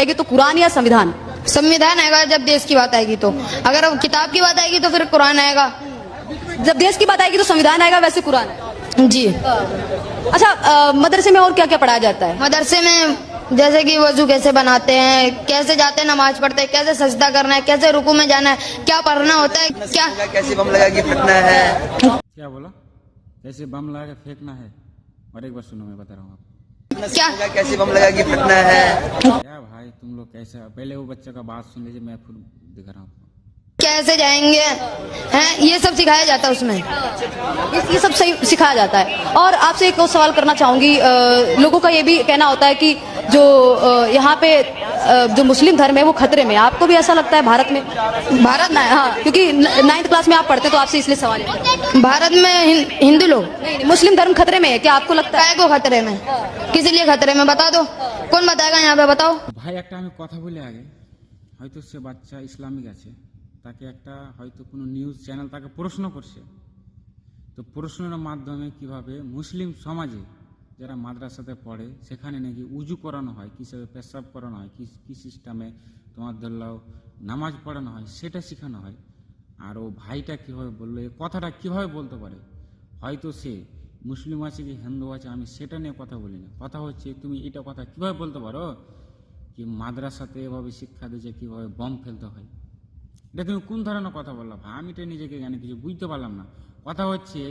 आएगी तो कुरान या संविधान? संविधान आएगा जब देश की बात आएगी। तो अगर अब किताब की बात आएगी तो फिर कुरान आएगा। जब देश की बात आएगी तो संविधान आएगा, वैसे कुरान है। जी। अच्छा, मदरसे में और क्या क्या पढ़ाया जाता है? मदरसे में जैसे कि वजू कैसे बनाते हैं, कैसे जाते हैं नमाज पढ़ते हैं, कैसे सजदा करना है, कैसे रुकू में जाना है, क्या पढ़ना होता है, क्या कैसे बम लगा के फटना है। क्या बोला? कैसे बम लगा के फेंकना है? और एक बार सुनो, मैं बता रहा हूँ आपको। क्या कैसे बम लगा के फटना है। क्या भाई तुम लोग कैसे, पहले वो बच्चे का बात सुन लीजिए, मैं खुद दिखा रहा हूँ। कैसे जाएंगे हैं, ये सब सिखाया जाता है उसमें। ये सब सही सिखाया जाता है। और आपसे एक और सवाल करना चाहूंगी, लोगों का ये भी कहना होता है कि जो यहाँ पे जो मुस्लिम धर्म है वो खतरे में है। आपको भी ऐसा लगता है भारत में? भारत ना, हाँ, क्योंकि 9th क्लास में आप पढ़ते हैं तो आपसे इसलिए सवाल है। भारत में हिंदू लोग नहीं, मुस्लिम धर्म खतरे में है, क्या आपको लगता है? काय को खतरे में, किस लिए खतरे में, बता दो। कौन बताएगा यहाँ पे, बताओ। ভাই একটা আমি কথা বলে আগে, হয়তো সে বাচ্চা ইসলামিক আছে, তাকে একটা হয়তো কোনো নিউজ চ্যানেল তাকে প্রশ্ন করছে, তো প্রশ্নের মাধ্যমে কিভাবে মুসলিম সমাজে যারা মাদ্রাসাতে পড়ে সেখানে নাকি উজু করানো হয়, কিভাবে পেশাব করানো হয়, কি সিস্টেমে তোমার ধরলাও নামাজ পড়ানো হয় সেটা শেখানো হয়। আর ও ভাইটা কীভাবে বললো, এই কথাটা কীভাবে বলতে পারে? হয়তো সে মুসলিম আছে কি হিন্দু আছে আমি সেটা নিয়ে কথা বলি না, কথা হচ্ছে তুমি এটা কথা কীভাবে বলতে পারো কি মাদ্রাসাতে এভাবে শিক্ষা দিয়েছে কীভাবে বম ফেলতে হয়? এটা তুমি কোন ধরনের কথা বললা ভাই? আমি তো নিজেকে জ্ঞানে কিছু বুঝতে পারলাম না। কথা হচ্ছে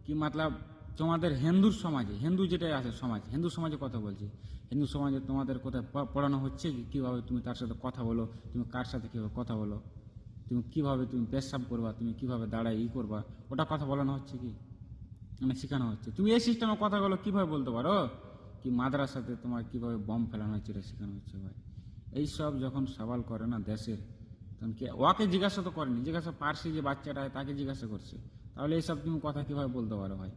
কি মতলব তোমাদের হিন্দুর সমাজে, হিন্দু যেটা আছে সমাজ, হিন্দু সমাজে কথা বলছি, হিন্দু সমাজে তোমাদের কোথায় পড়ানো হচ্ছে কি কীভাবে তুমি তার সাথে কথা বলো, তুমি কার সাথে কীভাবে কথা বলো, তুমি কীভাবে তুমি পেশাব করবা, তুমি কীভাবে দাঁড়ায় করবা, ওটা কথা বলানো হচ্ছে কি মানে শেখানো হচ্ছে? তুমি এই সিস্টেমের কথাগুলো কীভাবে বলতে পারো কি মাদ্রাসাতে তোমার কীভাবে বম ফেলানো হচ্ছে এটা শেখানো হচ্ছে? ভাই এইসব যখন সওয়াল করে না দেশের, তখন কি ওকে জিজ্ঞাসা তো করেনি, জিজ্ঞাসা পার্সি যে বাচ্চাটা তাকে জিজ্ঞাসা করছে, তাহলে এইসব তুমি কথা কীভাবে বলতে পারো ভাই?